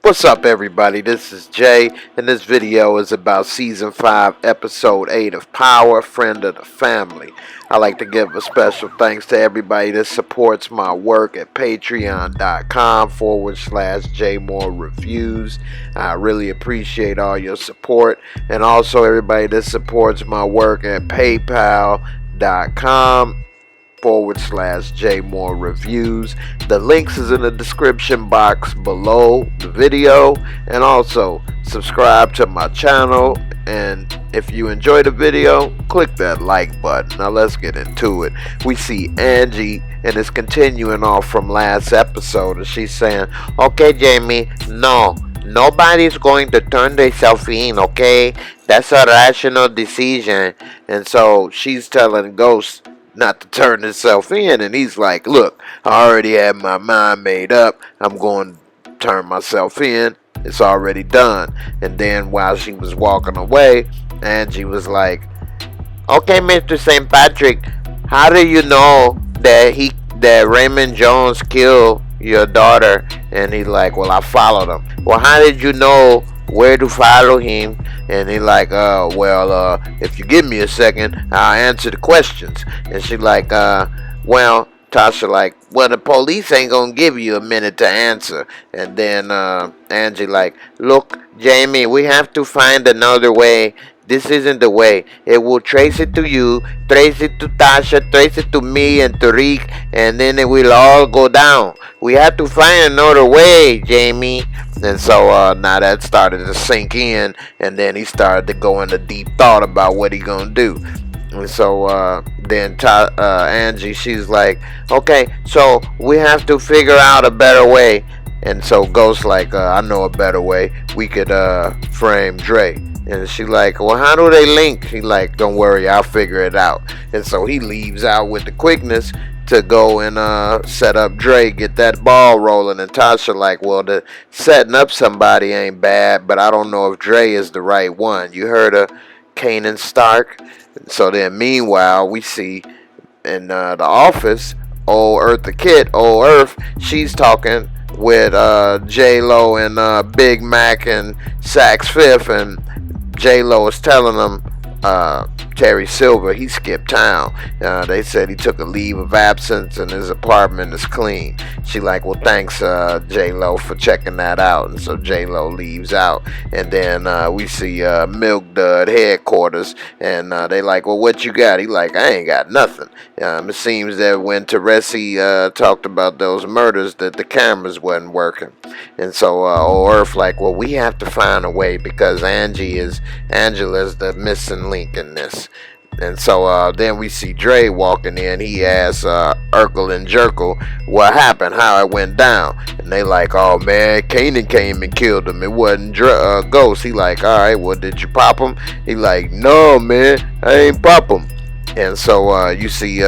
What's up, everybody? This is Jay, and this video is about Season 5, Episode 8 of Power, Friend of the Family. I'd like to give a special thanks to everybody that supports my work at patreon.com/Jaymoorereviews. I really appreciate all your support, and also everybody that supports my work at paypal.com/Jaymoorereviews. The links is in the description box below the video, and also subscribe to my channel. And if you enjoy the video, click that like button. Now let's get into it. We see Angie, and it's continuing off from last episode, and she's saying, "Okay, Jamie, no, nobody's going to turn themselves in, okay? That's a rational decision." And so she's telling Ghost not to turn himself in, and he's like, "Look, I already had my mind made up. I'm going to turn myself in. It's already done." And then while she was walking away, Angie was like, "Okay, Mr. St. Patrick, how do you know that Raymond Jones killed your daughter?" And he's like, "Well, I followed him." "Well, how did you know where to follow him?" And he like, if you give me a second, I'll answer the questions." And she like, Tasha like, "Well, the police ain't gonna give you a minute to answer." And then Angie like, "Look, Jamie, we have to find another way. This isn't the way. It will trace it to you, trace it to Tasha, trace it to me and to Rick, and then it will all go down. We have to find another way, Jamie." And so now that started to sink in, and then he started to go into deep thought about what he gonna do. And so then Angie, she's like, "Okay, so we have to figure out a better way." And so Ghost like, "I know a better way. We could frame Dre." And she like, "Well, how do they link?" He like, "Don't worry, I'll figure it out." And so he leaves out with the quickness to go and set up Dre, get that ball rolling. And Tasha like, "Well, the setting up somebody ain't bad, but I don't know if Dre is the right one. You heard of Kanan Stark?" So then meanwhile, we see in the office, old Earth the Kid, old Earth, she's talking with J-Lo and Big Mac and Sax Fifth, and J-Lo is telling them Terry Silver, he skipped town. They said he took a leave of absence and his apartment is clean. She like, "Well, thanks J-Lo for checking that out." And so J-Lo leaves out, and then we see Milk Dud headquarters, and they like, "Well, what you got?" He like, "I ain't got nothing." It seems that when Teresi talked about those murders, that the cameras wasn't working. And so old Earth like, "Well, we have to find a way, because Angela's the missing link in this." And so then we see Dre walking in. He asks Urkel and Jerkel what happened, how it went down. And they like, "Oh man, Kanan came and killed him. It wasn't Ghost." He like, "All right, well, did you pop him?" He like, "No man, I ain't pop him." And so you see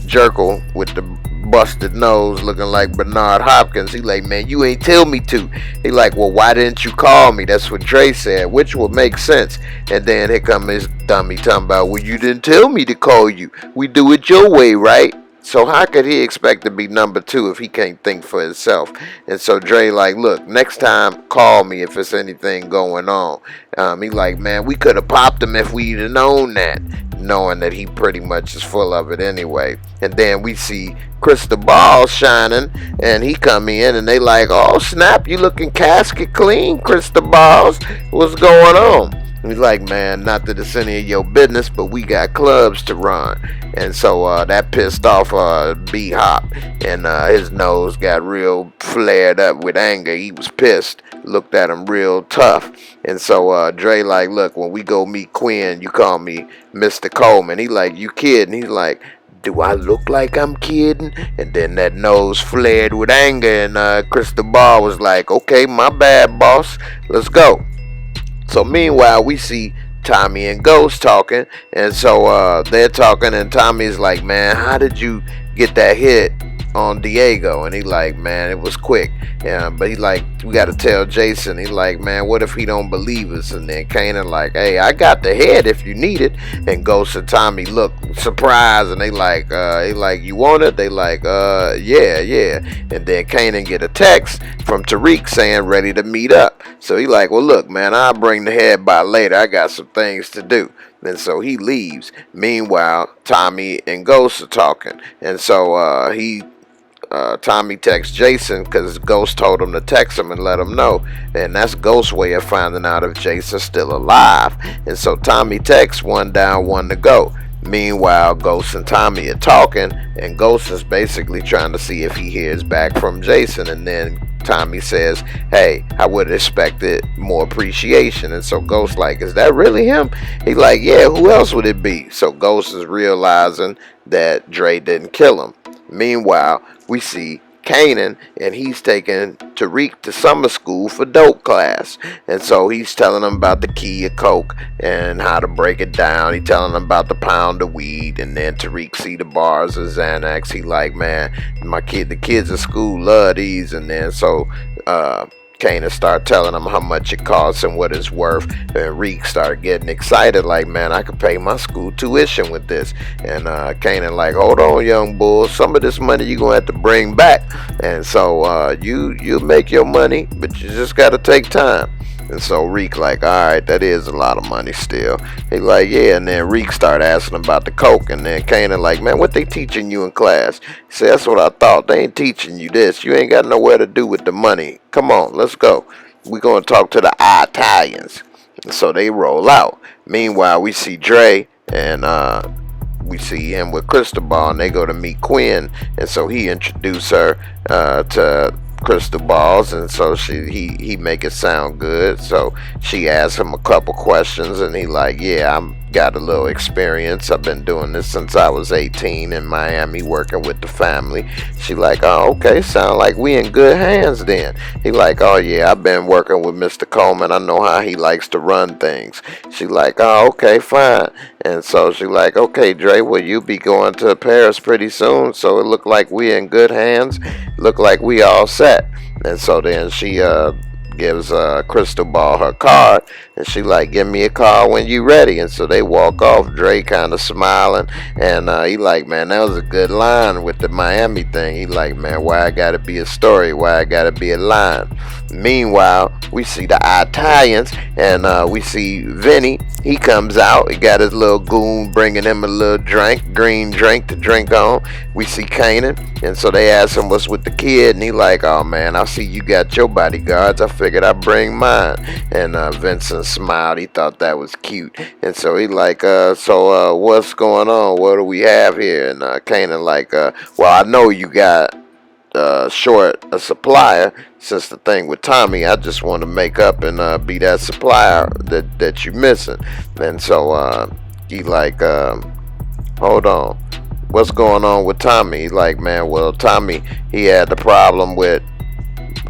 Jerkel with the busted nose looking like Bernard Hopkins. He like, "Man, you ain't tell me to." He like, "Well, why didn't you call me?" That's what Dre said, which would make sense. And then here come his dummy talking about, "Well, you didn't tell me to call you. We do it your way, right?" So how could he expect to be number two if he can't think for himself? And so Dre like, "Look, next time call me if there's anything going on." He like, "Man, we could have popped him if we'd have known that," knowing that he pretty much is full of it anyway. And then we see Crystal Ball shining, and he come in, and they like, "Oh snap, you looking casket clean, Crystal Balls. What's going on?" He's like, "Man, not that it's any of your business, but we got clubs to run." And so that pissed off B-Hop, and his nose got real flared up with anger. He was pissed, looked at him real tough. And so Dre like, "Look, when we go meet Quinn, you call me Mr. Coleman." He like, "You kidding?" He's like, "Do I look like I'm kidding?" And then that nose flared with anger, and Crystal Ball was like, "Okay, my bad, boss. Let's go." So meanwhile, we see Tommy and Ghost talking, and so they're talking, and Tommy's like, "Man, how did you get that hit on Diego, and he like, man, it was quick. Yeah, but he like, we got to tell Jason. He like, man, what if he don't believe us? And then Kanan like, hey, I got the head if you need it. And Ghost and Tommy look surprised, and they like, you want it? They like, yeah. And then Kanan get a text from Tariq saying ready to meet up. So he like, well, look, man, I'll bring the head by later. I got some things to do. And so he leaves. Meanwhile, Tommy and Ghost are talking, and so Tommy texts Jason because Ghost told him to text him and let him know. And that's Ghost's way of finding out if Jason's still alive. And so Tommy texts, one down, one to go. Meanwhile, Ghost and Tommy are talking, and Ghost is basically trying to see if he hears back from Jason. And then Tommy says, hey, I would have expected more appreciation. And so Ghost like, is that really him? He like, yeah, who else would it be? So Ghost is realizing that Dre didn't kill him. Meanwhile, we see Kanan, and he's taking Tariq to summer school for dope class. And so he's telling him about the key of coke and how to break it down. He's telling him about the pound of weed, and then Tariq see the bars of Xanax. He like, man, the kids at school love these. And then so Kanan start telling him how much it costs and what it's worth, and Reek started getting excited like, man, I could pay my school tuition with this. And Kanan like, hold on, young bull, some of this money you're gonna have to bring back. And so you make your money, but you just gotta take time. And so Reek like, alright, that is a lot of money still. He like, yeah. And then Reek started asking about the coke, and then Kanan like, man, what they teaching you in class? He said, that's what I thought. They ain't teaching you this. You ain't got nowhere to do with the money. Come on, let's go. We gonna talk to the Italians. And so they roll out. Meanwhile, we see Dre, and we see him with Cristobal, and they go to meet Quinn. And so he introduced her to crystal balls, and so he make it sound good. So she asked him a couple questions, and he like, yeah, I'm got a little experience. I've been doing this since I was 18 in Miami, working with the family. She like, oh, okay, sound like we in good hands then. He like, oh yeah, I've been working with Mr. Coleman. I know how he likes to run things. She like, oh, okay, fine. And so she like, okay, Dre, well, you be going to Paris pretty soon, so it look like we in good hands. Look like we all set. And so then she gives Cristobal her card, and she like, give me a call when you ready. And so they walk off, Dre kind of smiling, and he like, man, that was a good line with the Miami thing. He like, man, why I gotta be a story, why I gotta be a line. Meanwhile, we see the Italians, and we see Vinny. He comes out, he got his little goon bringing him a little drink, green drink to drink on. We see Kanan, and so they ask him what's with the kid, and he like, oh man, I see you got your bodyguards, I figured I'd bring mine. And Vincent smiled, he thought that was cute. And so he like, so what's going on, what do we have here? And Kanan like, well, I know you got short a supplier. Since the thing with Tommy, I just want to make up and be that supplier that you missing. And so he like, hold on, what's going on with Tommy? He like, man, well, Tommy, he had the problem with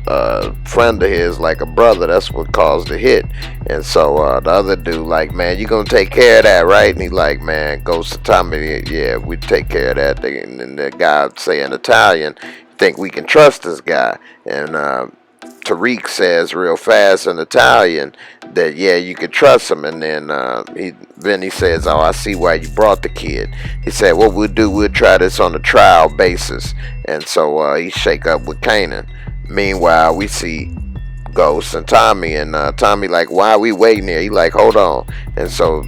a friend of his, like a brother. That's what caused the hit. And so the other dude like, man, you gonna take care of that, right? And he like, man, goes to Tommy, yeah, we take care of that. And the guy say in Italian, think we can trust this guy. And Tariq says real fast in Italian that, yeah, you can trust him. And then he says, oh, I see why you brought the kid. He said, what we'll do, we'll try this on a trial basis. And so he shake up with Kanan. Meanwhile, we see Ghost and Tommy, and Tommy like, why are we waiting here? He like, hold on. And so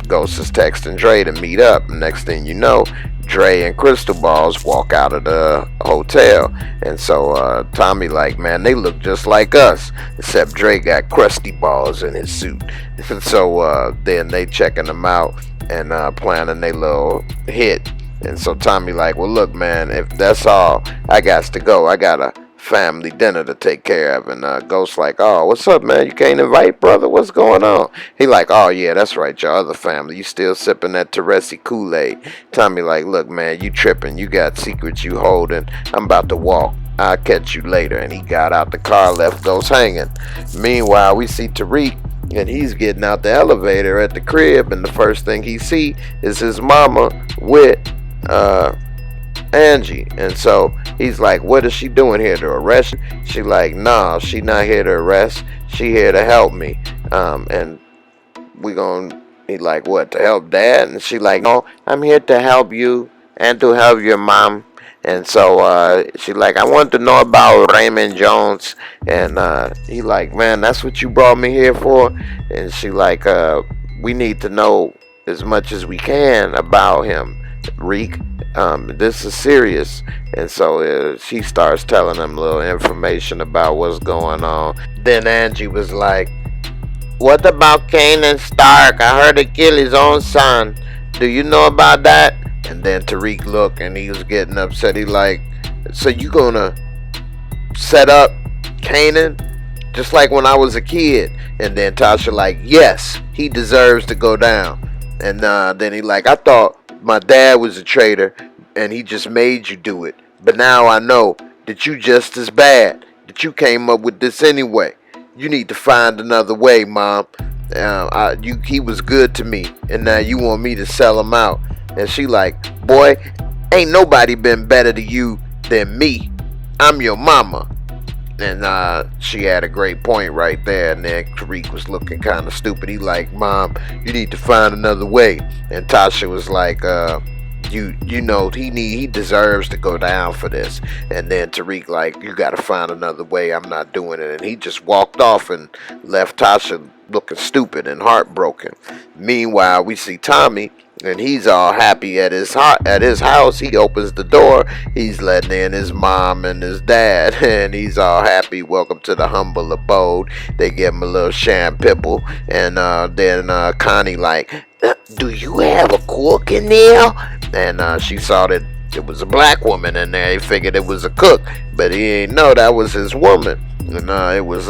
Ghost is texting Dre to meet up. Next thing you know, Dre and Cristobal's walk out of the hotel. And so Tommy like, man, they look just like us, except Dre got crusty balls in his suit. And so then they checking them out and planning their little hit. And so Tommy like, well, look, man, if that's all, I got to go. I got a family dinner to take care of. And Ghost like, oh, what's up, man? You can't invite brother? What's going on? He like, oh yeah, that's right, your other family. You still sipping that Teresi Kool-Aid. Tommy like, look, man, you tripping. You got secrets you holding. I'm about to walk. I'll catch you later. And he got out the car, left Ghost hanging. Meanwhile, we see Tariq, and he's getting out the elevator at the crib, and the first thing he see is his mama with Angie. And so he's like, what is she doing here, to arrest you? She like, nah, she not here to arrest. She here to help me. And we gonna, he like, what, to help dad? And she like, no, I'm here to help you and to help your mom. And so she like, I want to know about Raymond Jones. And he like, man, that's what you brought me here for? And she like, we need to know as much as we can about him, Reek. This is serious. And so she starts telling him a little information about what's going on. Then Angie was like, what about Kanan Stark? I heard he killed his own son. Do you know about that? And then Tariq looked and he was getting upset. He like, so you gonna set up Kanan just like when I was a kid? And then Tasha like, yes, he deserves to go down. And then he like, I thought my dad was a traitor and he just made you do it. But now I know that you just as bad, that you came up with this anyway. You need to find another way, Mom. He was good to me, and now you want me to sell him out. And she like, boy, ain't nobody been better to you than me. I'm your mama. And she had a great point right there. And then Tariq was looking kind of stupid. He like, Mom, you need to find another way. And Tasha was like, you know, he deserves to go down for this. And then Tariq like, you got to find another way. I'm not doing it. And he just walked off and left Tasha looking stupid and heartbroken. Meanwhile, we see Tommy, and he's all happy at his house. He opens the door. He's letting in his mom and his dad, and he's all happy. Welcome to the humble abode. They give him a little shampipple, and then Connie like, do you have a cook in there? And she saw that it was a black woman in there. He figured it was a cook, but he didn't know that was his woman. And it was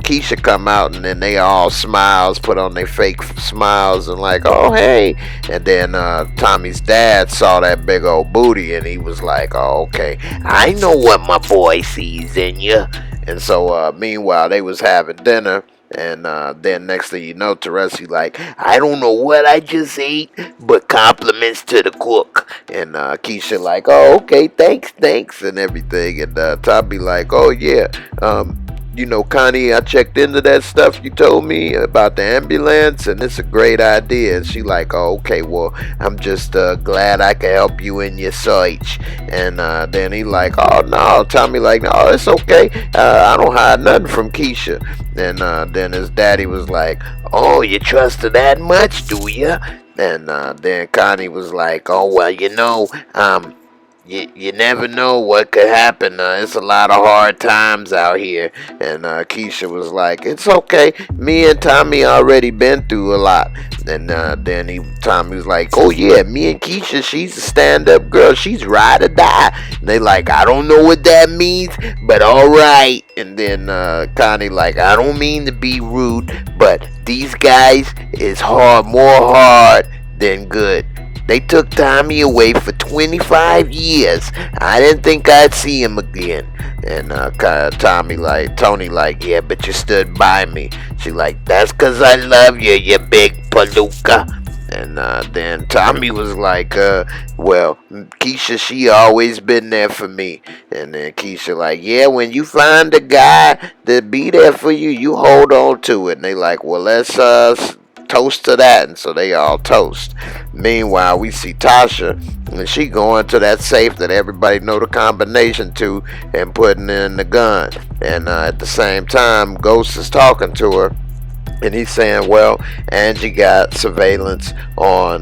Keisha come out, and then they all smiles, put on their fake smiles, and like, oh hey. And then Tommy's dad saw that big old booty, and he was like, oh okay, I know what my boy sees in you. And so meanwhile they was having dinner. And then next thing you know, Teresi like, I don't know what I just ate, but compliments to the cook. And Keisha like, oh okay, thanks, and everything. And Tommy like, oh yeah, you know, Connie, I checked into that stuff you told me about the ambulance, and it's a great idea. And she like, oh, okay, well, I'm just glad I can help you in your search. And then he like, oh, no. Tommy like, no, it's okay. I don't hide nothing from Keisha. And then his daddy was like, oh, you trust her that much, do you? And then Connie was like, oh, well, you know, You never know what could happen. It's a lot of hard times out here. And Keisha was like, it's okay. Me and Tommy already been through a lot. And then Tommy was like, oh yeah, me and Keisha, she's a stand-up girl. She's ride or die. And they like, I don't know what that means, but alright. And then Connie like, I don't mean to be rude, but these guys is more hard than good. They took Tommy away for 25 years. I didn't think I'd see him again. And Tony like, yeah, but you stood by me. She like, that's cause I love you, you big palooka. And then Tommy was like, well, Keisha, she always been there for me. And then Keisha like, yeah, when you find a guy that be there for you, you hold on to it. And they like, well, let's toast to that. And so they all toast. Meanwhile, we see Tasha, and she going to that safe that everybody know the combination to and putting in the gun. And at the same time, Ghost is talking to her, and he's saying, well, Angie got surveillance on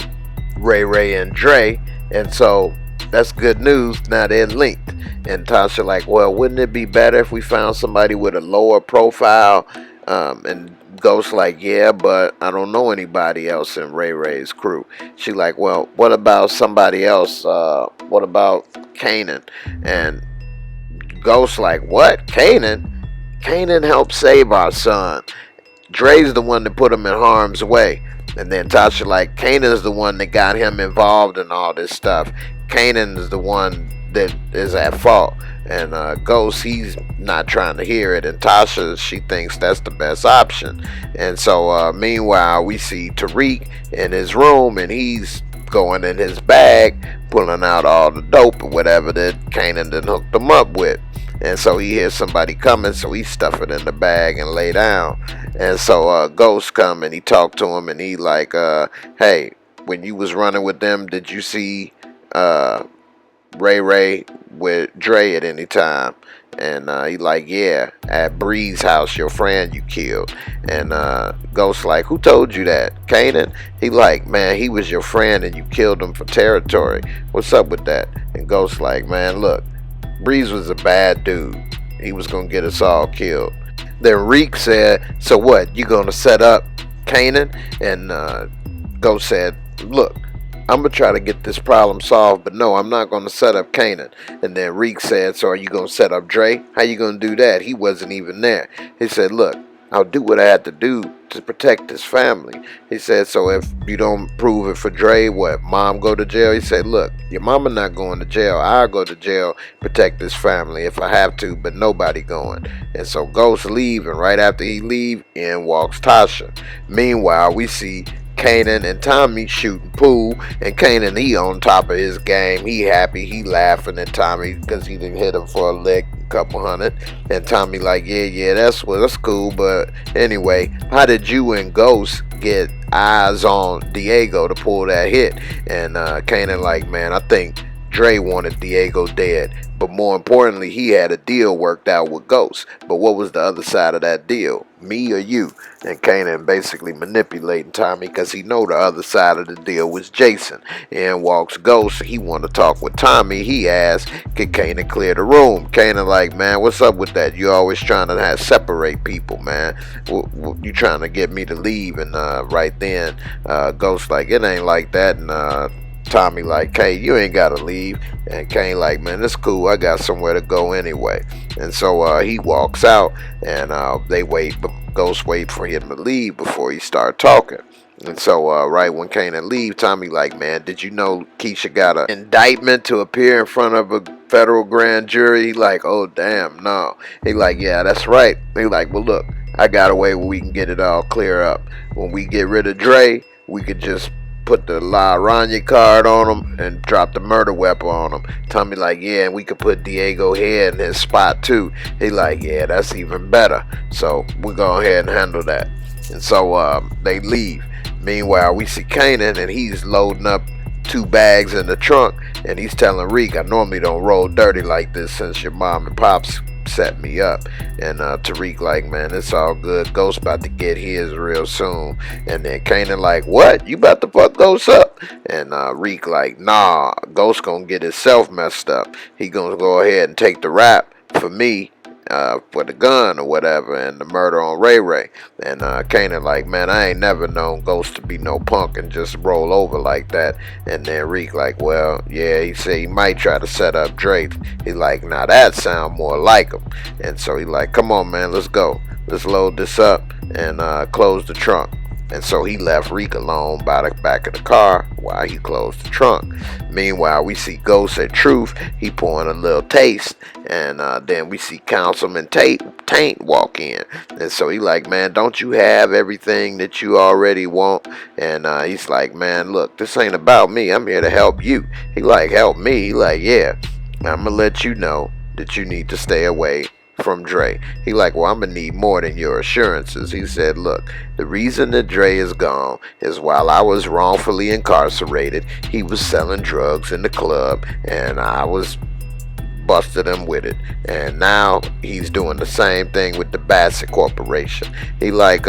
Ray and Dre, and so that's good news. Now they're linked. And Tasha like, well, wouldn't it be better if we found somebody with a lower profile? And Ghost like, yeah, but I don't know anybody else in Ray's crew. She like, well, what about somebody else? What about Kanan? And Ghost like, what? Kanan? Kanan helped save our son. Dre's the one that put him in harm's way. And then Tasha like, Kanan's the one that got him involved in all this stuff. Kanan is the one that is at fault. And Ghost, he's not trying to hear it. And Tasha, she thinks that's the best option. And so meanwhile, we see Tariq in his room, and he's going in his bag, pulling out all the dope or whatever that Kanan done hooked him up with. And so he hears somebody coming, so he stuff it in the bag and lay down. And so Ghost come and he talk to him, and he like, hey, when you was running with them, did you see Ray with Dre at any time? And he like, yeah, at Bree's house, your friend you killed. And Ghost like, who told you that? Kanan? He like, man, he was your friend and you killed him for territory. What's up with that? And Ghost like, man, look, Breeze was a bad dude. He was gonna get us all killed. Then Reek said, so what, you gonna set up Kanan? And Ghost said, look, I'm gonna try to get this problem solved, but no, I'm not gonna set up Kanan. And then Reek said, so are you gonna set up Dre? How you gonna do that? He wasn't even there. He said, look, I'll do what I had to do to protect his family. He said, so if you don't prove it for Dre, what, mom go to jail? He said, look, your mama not going to jail. I'll go to jail, protect his family if I have to, but nobody going. And so Ghost leave, and right after he leave, in walks Tasha. Meanwhile, we see Kanan and Tommy shooting pool, and Kanan, he on top of his game. He happy, he laughing at Tommy because he didn't hit him for a lick, couple hundred. And Tommy like, yeah, that's cool, but anyway, how did you and Ghost get eyes on Diego to pull that hit? And Kanan like, man, I think Dre wanted Diego dead, but more importantly, he had a deal worked out with Ghost. But what was the other side of that deal? Me or you? And Kanan basically manipulating Tommy because he know the other side of the deal was Jason. And walks Ghost. He want to talk with Tommy. He asks, can Kanan clear the room? Kanan like, man, what's up with that? You always trying to separate people, man. You trying to get me to leave? And right then, Ghost like, it ain't like that. And Tommy like, hey, you ain't gotta leave. And Kane like, man, it's cool, I got somewhere to go anyway. And so he walks out, and they wait, but Ghost wait for him to leave before he start talking. And so right when Kanan leave, Tommy like, man, did you know Keisha got an indictment to appear in front of a federal grand jury? He like, oh damn, no. He like, yeah, that's right. He like, well look, I got a way where we can get it all clear up. When we get rid of Dre, we could just put the La Aranya card on him and drop the murder weapon on him. Tommy like, yeah, and we could put Diego here in his spot too. He like, yeah, that's even better. So we're going ahead and handle that. And so they leave. Meanwhile, we see Kanan, and he's loading up 2 bags in the trunk, and he's telling Reek, I normally don't roll dirty like this since your mom and pops set me up. And Tariq like, man, it's all good, Ghost about to get his real soon. And then Kanan like, what, you about to fuck Ghost up? And Reek like, nah, Ghost gonna get himself messed up. He gonna go ahead and take the rap for me, for the gun or whatever, and the murder on Ray Ray. And Kanan like, man, I ain't never known Ghost to be no punk and just roll over like that. And then Reek like, well, yeah, he said he might try to set up Drake. He like, now that sound more like him. And so he like, come on, man, let's go. Let's load this up and close the trunk. And so he left Reek alone by the back of the car while he closed the trunk. Meanwhile, we see Ghost at Truth. He pouring a little taste. And then we see Councilman Taint walk in. And so he like, man, don't you have everything that you already want? And he's like, man, look, this ain't about me. I'm here to help you. He like, help me? He like, yeah, I'm going to let you know that you need to stay away from Dre. He like, well, I'm gonna need more than your assurances. He said, look, the reason that Dre is gone is while I was wrongfully incarcerated, he was selling drugs in the club, and I was busted him with it. And now he's doing the same thing with the Bassett Corporation. He like,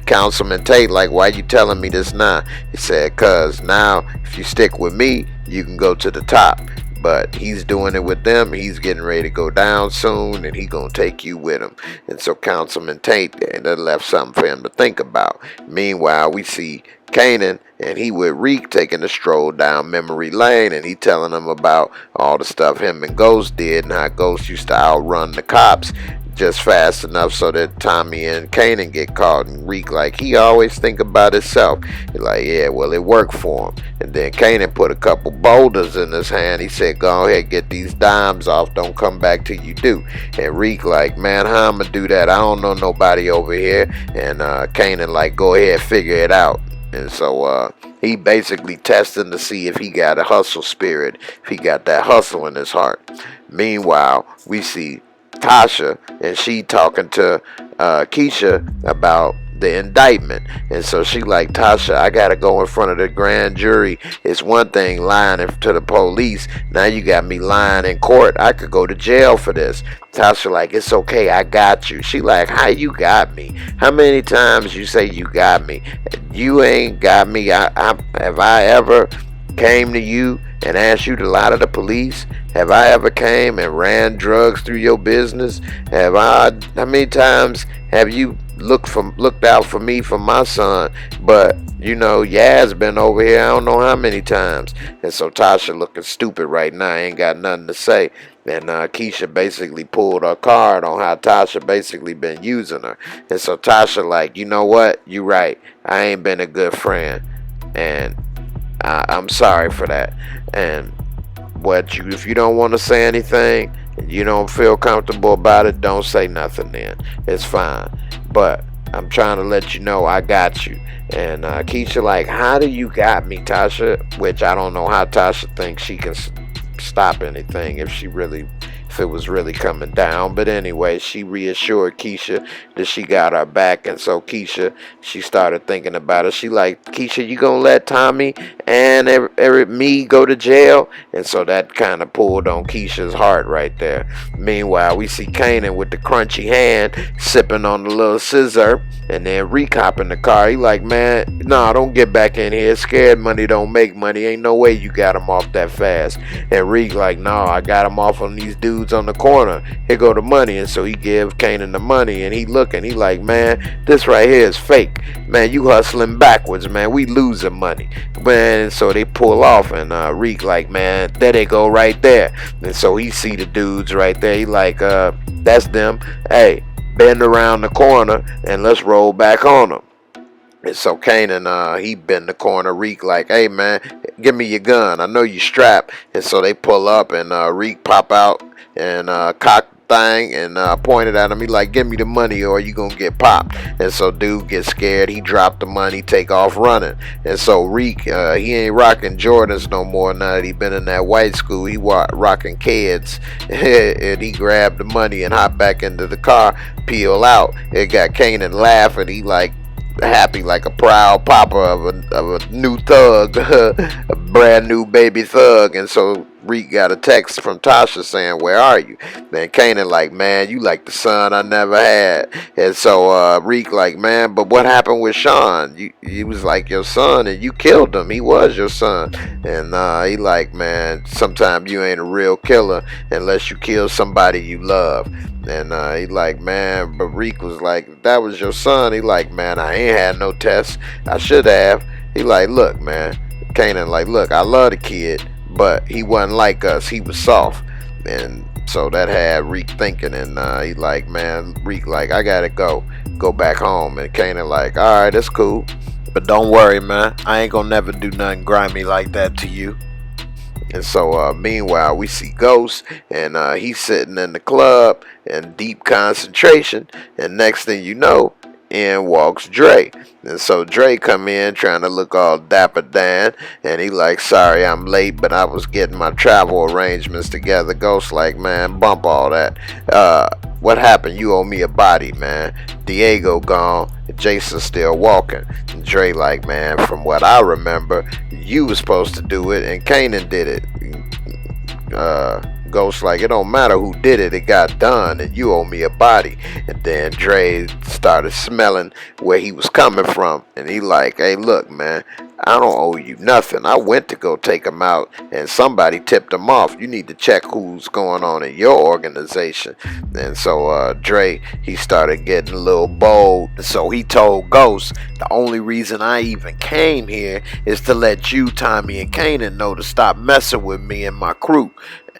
Councilman Tate, like, why you telling me this now? He said, cause now if you stick with me, you can go to the top. But he's doing it with them. He's getting ready to go down soon, and he gonna take you with him. And so Councilman Tate, and that left something for him to think about. Meanwhile, we see Kanan, and he with Reek taking a stroll down memory lane, and he telling them about all the stuff him and Ghost did, and how Ghost used to outrun the cops just fast enough so that Tommy and Kanan get caught. And Reek like, he always think about himself. He like, yeah, well, it worked for him. And then Kanan put a couple boulders in his hand. He said, go ahead, get these dimes off, don't come back till you do. And Reek like, man, how I'm gonna do that? I don't know nobody over here. And Kanan like, go ahead, figure it out. And so he basically testing to see if he got a hustle spirit, if he got that hustle in his heart. Meanwhile, we see Tasha, and she talking to Keisha about the indictment. And so she like, Tasha, I gotta go in front of the grand jury. It's one thing lying to the police. Now you got me lying in court. I could go to jail for this. Tasha like, it's okay, I got you. She like, how you got me? How many times you say you got me? You ain't got me. Have I ever came to you and asked you to lie to the police? Have I ever came and ran drugs through your business? How many times have you looked out for me, for my son? But Yaz been over here I don't know how many times. And so Tasha looking stupid right now, ain't got nothing to say. And Keisha basically pulled her card on how Tasha basically been using her. And so Tasha like, you know what? You right. I ain't been a good friend. And I'm sorry for that. And if you don't want to say anything and you don't feel comfortable about it, don't say nothing then. It's fine. But I'm trying to let you know I got you. And Keisha like, how do you got me, Tasha? Which I don't know how Tasha thinks she can stop anything if it was really coming down. But anyway, she reassured Keisha that she got her back. And so Keisha, she started thinking about it. She like, Keisha, you gonna let Tommy and me go to jail? And so that kind of pulled on Keisha's heart right there. Meanwhile, we see Kanan with the crunchy hand sipping on the little scissor, and then Reek hop in the car. He like, man, nah, don't get back in here. Scared money don't make money. Ain't no way you got him off that fast. And Reek like, no, I got him off on these dudes on the corner. Here go the money. And so he give Kanan the money, and he like, man, this right here is fake. Man, you hustling backwards, man. We losing money. Man, and so they pull off, and Reek like, man, there they go right there. And so he see the dudes right there. He like, that's them. Hey, bend around the corner and let's roll back on them. And so Kanan, he bend the corner. Reek like, hey man, give me your gun. I know you strapped. And so they pull up, and Reek pop out and cock thing and pointed at him. He like, give me the money or you gonna get popped. And so dude gets scared. He dropped the money, take off running. And so Reek, he ain't rocking Jordans no more now that he been in that white school. He rocking kids. And he grabbed the money and hopped back into the car, peel out. It got Kanan laughing. He like happy like a proud papa of a new thug, a brand new baby thug. And so Reek got a text from Tasha saying, where are you? Then Kanan like, man, you like the son I never had. And so Reek like, man, but what happened with Sean? He was like your son and you killed him. He was your son. And he like, man, sometimes you ain't a real killer unless you kill somebody you love. And he like, man, but Reek was like, that was your son. He like, man, I ain't had no tests. I should have. He like, look, man. Kanan like, look, I love the kid, but he wasn't like us. He was soft. And so that had Reek thinking. And he like, man, Reek like, I gotta go back home. And Kanan like, all right, that's cool, but don't worry, man, I ain't gonna never do nothing grimy like that to you. And so meanwhile, we see Ghost, and he's sitting in the club in deep concentration. And next thing you know, in walks Dre. And so Dre come in trying to look all dapper Dan, and he like, sorry I'm late, but I was getting my travel arrangements together. Ghost like, man, bump all that. What happened? You owe me a body, man. Diego gone, Jason still walking. And Dre like, man, from what I remember, you was supposed to do it and Kanan did it. Ghost like, it don't matter who did it, it got done, and you owe me a body. And then Dre started smelling where he was coming from, and he like, hey, look, man, I don't owe you nothing. I went to go take him out, and somebody tipped him off. You need to check who's going on in your organization. And so Dre, he started getting a little bold. So he told Ghost, the only reason I even came here is to let you, Tommy, and Kanan know to stop messing with me and my crew.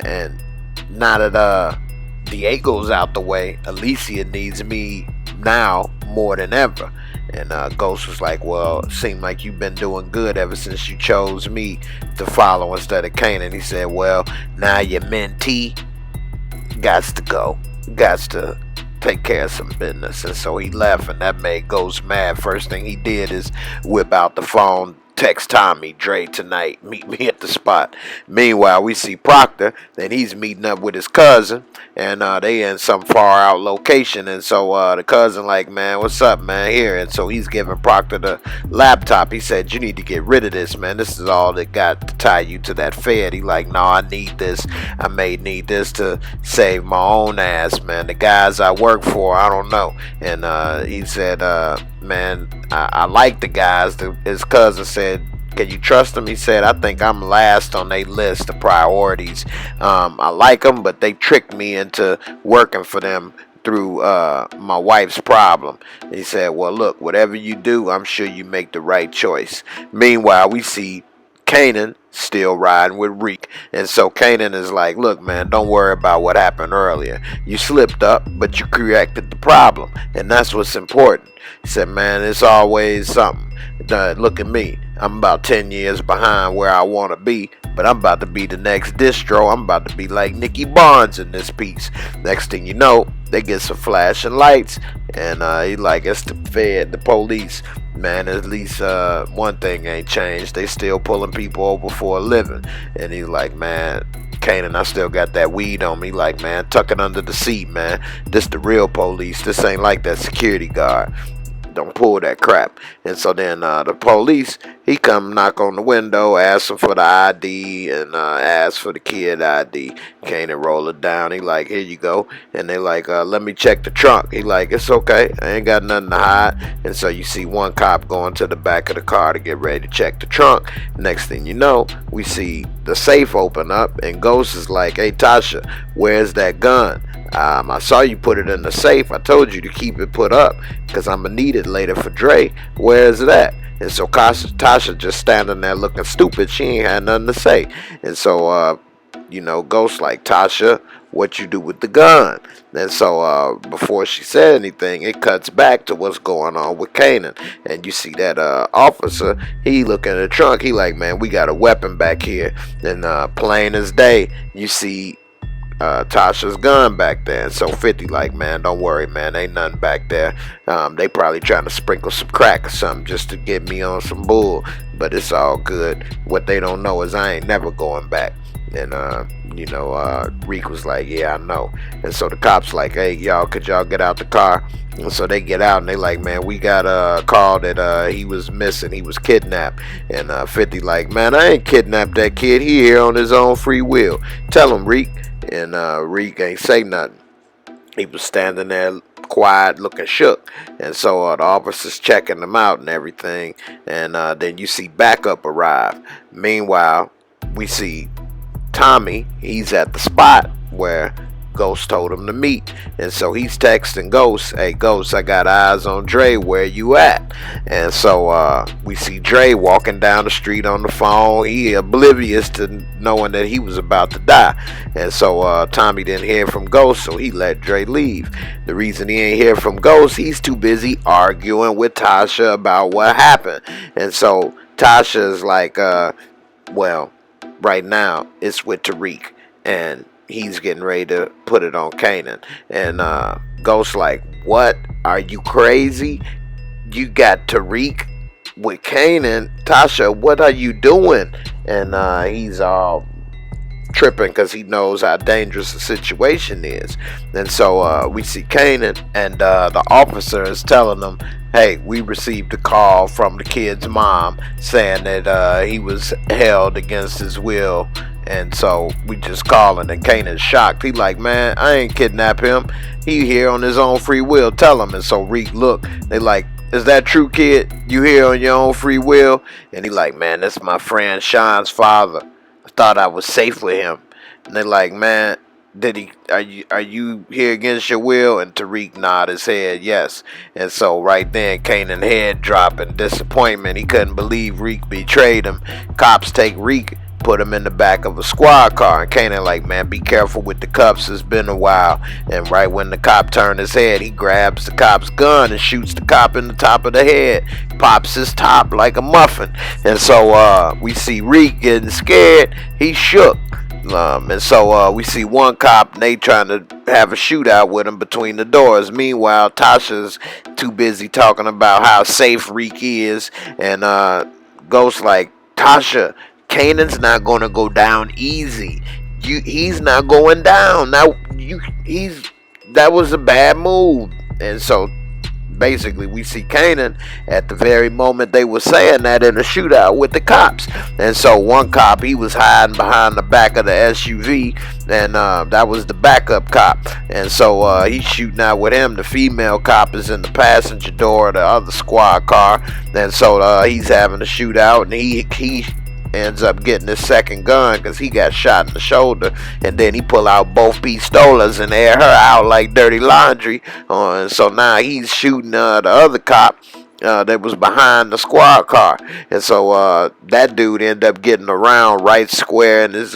And now that Diego's out the way, Alicia needs me now more than ever. And Ghost was like, well, it seemed like you've been doing good ever since you chose me to follow instead of Kanan. He said, well, now your mentee gots to go. Gots to take care of some business. And so he left, and that made Ghost mad. First thing he did is whip out the phone, text Tommy, Dre tonight, meet me at the spot. Meanwhile, we see Proctor, and he's meeting up with his cousin, and they in some far out location. And so the cousin like, man, what's up, man, here. And so he's giving Proctor the laptop. He said, you need to get rid of this, man. This is all that got to tie you to that Fed. He like, no, I need this. I may need this to save my own ass, man. The guys I work for, I don't know. And he said, man, I like the guys. His cousin said, can you trust them? He said, I think I'm last on their list of priorities. I like them, but they tricked me into working for them through my wife's problem. He said, well, look, whatever you do, I'm sure you make the right choice. Meanwhile, we see Kanan still riding with Reek. And so Kanan is like, look, man, don't worry about what happened earlier. You slipped up, but you corrected the problem. And that's what's important. He said, man, it's always something. Look at me. I'm about 10 years behind where I want to be, but I'm about to be the next distro. I'm about to be like Nicky Barnes in this piece. Next thing you know, they get some flashing lights, and he like, it's the Fed, the police. Man, at least one thing ain't changed. They still pulling people over for a living. And he's like, man, Kanan, I still got that weed on me. Like, man, tuck it under the seat, man. This the real police. This ain't like that security guard. Don't pull that crap. And so then the police, he come knock on the window, ask him for the ID, and ask for the kid ID. Kanan roll it down. He like, here you go. And they like, let me check the trunk. He like, it's okay. I ain't got nothing to hide. And so you see one cop going to the back of the car to get ready to check the trunk. Next thing you know, we see the safe open up, and Ghost is like, hey, Tasha, where's that gun? I saw you put it in the safe. I told you to keep it put up because I'm going to need it later for Dre. Where's it at? And so Tasha just standing there looking stupid. She ain't had nothing to say. And so, Ghost like, Tasha, what you do with the gun? And so before she said anything, it cuts back to what's going on with Kanan. And you see that officer, he look in the trunk. He like, man, we got a weapon back here. And plain as day, you see Tasha's gun back there. And so 50 like, man, don't worry, man, ain't nothing back there. They probably trying to sprinkle some crack or something just to get me on some bull, but it's all good. What they don't know is I ain't never going back. And Reek was like, yeah, I know. And so the cops like, hey, could y'all get out the car? And so they get out and they like, man, we got a call that he was missing, he was kidnapped. And 50 like, man, I ain't kidnapped that kid, he here on his own free will. Tell him, Reek. And Reek ain't say nothing. He was standing there quiet, looking shook. And so the officers checking him out and everything. And then you see backup arrive. Meanwhile, we see Tommy. He's at the spot where Ghost told him to meet. And so he's texting Ghost, hey Ghost, I got eyes on Dre, where you at? And so we see Dre walking down the street on the phone. He oblivious to knowing that he was about to die. And so Tommy didn't hear from Ghost, so he let Dre leave. The reason he ain't hear from Ghost, he's too busy arguing with Tasha about what happened. And so Tasha is like, well, right now it's with Tariq, and he's getting ready to put it on Kanan. And Ghost like, what? Are you crazy? You got Tariq with Kanan? Tasha, what are you doing? And he's all tripping because he knows how dangerous the situation is. And so we see Kanan, and the officer is telling them, hey, we received a call from the kid's mom saying that he was held against his will. And so we just calling, and Kanan's shocked. He like, man, I ain't kidnap him. He here on his own free will. Tell him. And so Reek look. They like, is that true, kid? You here on your own free will? And he like, man, that's my friend Sean's father. I thought I was safe with him. And they like, man, are you here against your will? And Tariq nod his head, yes. And so right then, Kanan head dropping disappointment. He couldn't believe Reek betrayed him. Cops take Reek, put him in the back of a squad car. And Kanan like, man, be careful with the cops. It's been a while. And right when the cop turned his head, he grabs the cop's gun and shoots the cop in the top of the head. Pops his top like a muffin. And so we see Reek getting scared. He shook. And so we see one cop and they trying to have a shootout with him between the doors. Meanwhile, Tasha's too busy talking about how safe Reek is. And Ghost like, Tasha, Kanan's not gonna go down easy. He's not going down. That was a bad move. And so basically we see Kanan at the very moment they were saying that in a shootout with the cops. And so one cop, he was hiding behind the back of the SUV, and that was the backup cop. And so he's shooting out with him. The female cop is in the passenger door of the other squad car. And so he's having a shootout, and he ends up getting his second gun because he got shot in the shoulder, and then he pull out both pistolas and air her out like dirty laundry. And so now he's shooting the other cop that was behind the squad car. And so that dude ended up getting a round right square in his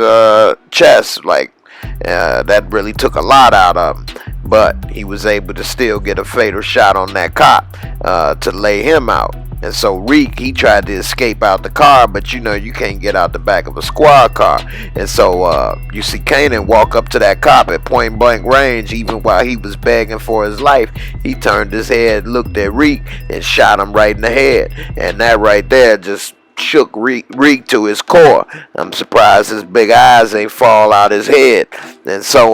chest. Like that really took a lot out of him, but he was able to still get a fatal shot on that cop to lay him out. And so Reek, he tried to escape out the car, but you can't get out the back of a squad car. And so you see Kanan walk up to that cop at point blank range. Even while he was begging for his life, he turned his head, looked at Reek, and shot him right in the head. And that right there just shook Reek to his core. I'm surprised his big eyes ain't fall out his head. And so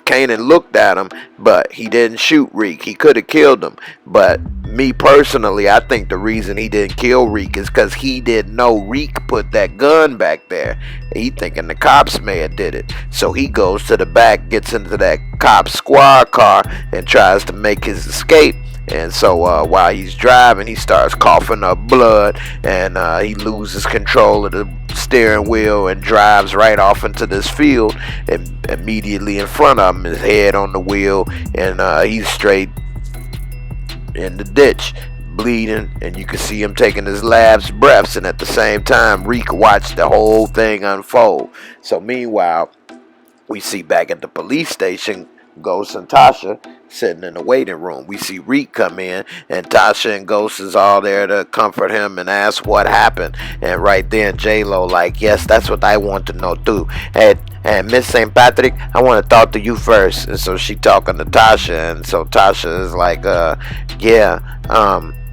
Kanan looked at him, but he didn't shoot Reek. He could have killed him, but me personally, I think the reason he didn't kill Reek is because he didn't know Reek put that gun back there. He thinking the cops may have did it. So he goes to the back, gets into that cop squad car, and tries to make his escape. And so while he's driving, he starts coughing up blood, and he loses control of the steering wheel and drives right off into this field. And immediately in front of him, his head on the wheel, and he's straight in the ditch, bleeding, and you can see him taking his last breaths. And at the same time, Reek watched the whole thing unfold. So meanwhile, we see back at the police station, Ghost and Tasha sitting in the waiting room. We see Reek come in, and Tasha and Ghost is all there to comfort him and ask what happened. And right then, J-Lo like, yes, that's what I want to know too. And Miss St. Patrick, I want to talk to you first. And so she talking to Tasha, and so Tasha is like,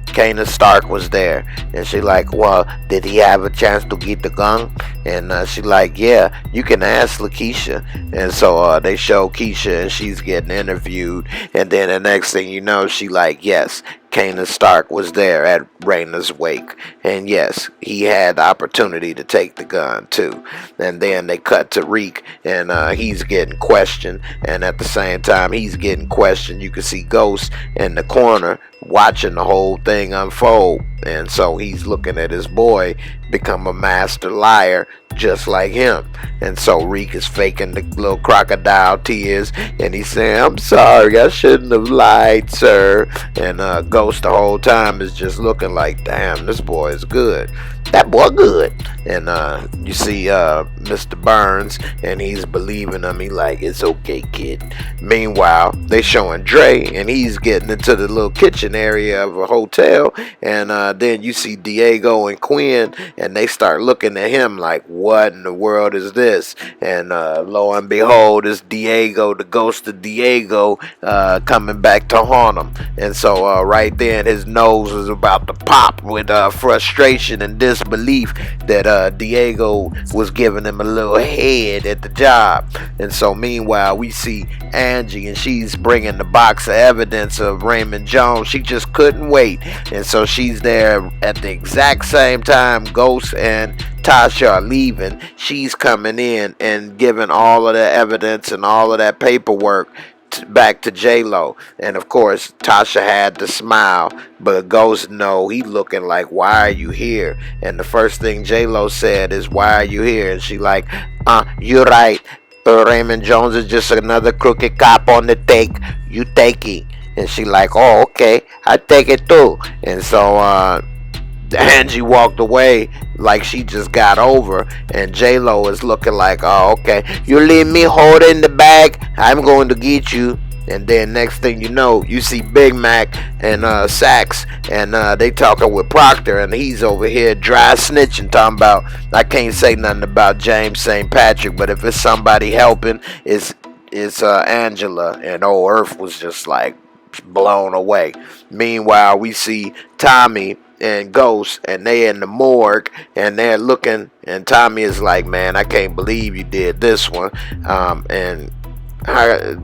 Kanan Stark was there. And she like, well, did he have a chance to get the gun? And she like, yeah, you can ask Lakeisha. And so they show Keisha, and she's getting interviewed. And then the next thing you know, she like, yes, Kanan Stark was there at Raina's wake. And yes, he had the opportunity to take the gun too. And then they cut to Reek, and he's getting questioned. And at the same time he's getting questioned, you can see Ghost in the corner watching the whole thing unfold. And so he's looking at his boy become a master liar just like him. And so Reek is faking the little crocodile tears, and he's saying, I'm sorry, I shouldn't have lied, sir. And Ghost the whole time is just looking like, damn, this boy is good. That boy good. And you see Mr. Burns, and he's believing him. He like, it's okay, kid. Meanwhile, they showing Dre, and he's getting into the little kitchen area of a hotel. And then you see Diego and Quinn, and they start looking at him like, what in the world is this? And lo and behold, it's Diego, the ghost of Diego, coming back to haunt him. And so right then, his nose is about to pop with frustration and disbelief that Diego was giving him a little head at the job. And so meanwhile, we see Angie, and she's bringing the box of evidence of Raymond Jones. She just couldn't wait. And so she's there at the exact same time Ghost and Tasha are leaving. She's coming in and giving all of the evidence and all of that paperwork back to J-Lo. And of course Tasha had to smile, but Ghost, no, he looking like, why are you here? And the first thing J-Lo said is, why are you here? And she like, you're right, Raymond Jones is just another crooked cop on the take. You take it. And she like, oh, okay, I take it too. And so Angie walked away like she just got over, and J-Lo is looking like, oh, okay, you leave me holding the bag, I'm going to get you. And then next thing you know, you see Big Mac and Sax, and they talking with Proctor, and he's over here dry snitching, talking about, I can't say nothing about James St. Patrick, but if it's somebody helping, it's Angela. And old Earth was just like blown away. Meanwhile, we see Tommy and Ghost, and they in the morgue, and they're looking, and Tommy is like, man, I can't believe you did this one. And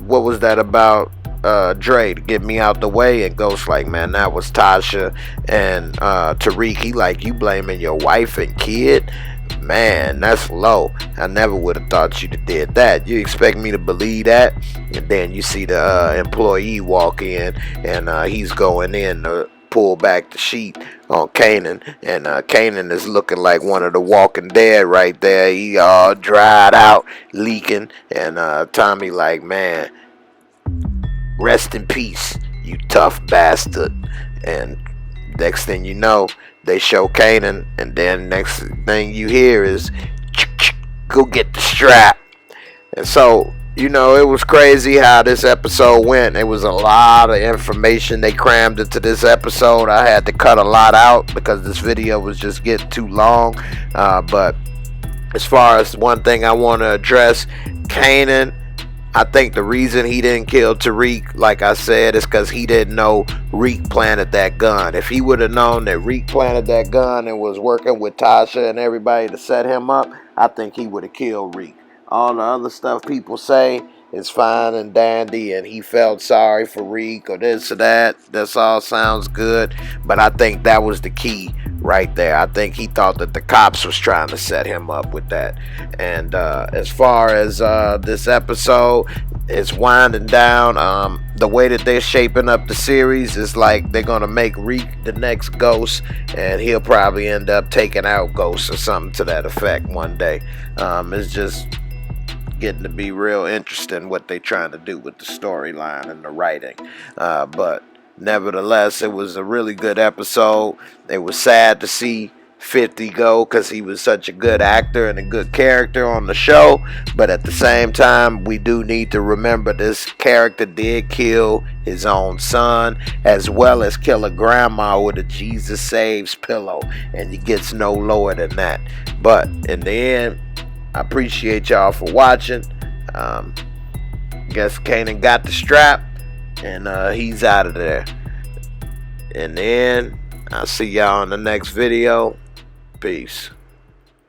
what was that about Dre to get me out the way? And Ghost like, man, that was Tasha and Tariq. He like, you blaming your wife and kid? Man, that's low. I never would have thought you'd have did that. You expect me to believe that? And then you see the employee walk in, and he's going in to pull back the sheet on Kanan, and Kanan is looking like one of the Walking Dead right there. He all dried out, leaking, and Tommy like, man, rest in peace, you tough bastard. And next thing you know, they show Kanan, and then next thing you hear is, go get the strap. And so, you know, it was crazy how this episode went. It was a lot of information they crammed into this episode. I had to cut a lot out because this video was just getting too long. But as far as one thing I want to address, Kanan, I think the reason he didn't kill Tariq, like I said, is because he didn't know Reek planted that gun. If he would have known that Reek planted that gun and was working with Tasha and everybody to set him up, I think he would have killed Reek. All the other stuff people say is fine and dandy, and he felt sorry for Reek or this or that. This all sounds good, but I think that was the key right there. I think he thought that the cops was trying to set him up with that. And as far as this episode, it's winding down. The way that they're shaping up the series is like they're gonna make Reek the next Ghost, and he'll probably end up taking out Ghost or something to that effect one day. It's just getting to be real interesting what they trying to do with the storyline and the writing. But nevertheless, it was a really good episode. It was sad to see 50 go because he was such a good actor and a good character on the show. But at the same time, we do need to remember this character did kill his own son, as well as kill a grandma with a Jesus Saves pillow. And he gets no lower than that. But in the end, I appreciate y'all for watching. Guess Kanan got the strap, and he's out of there. In the end, I'll see y'all in the next video. Peace.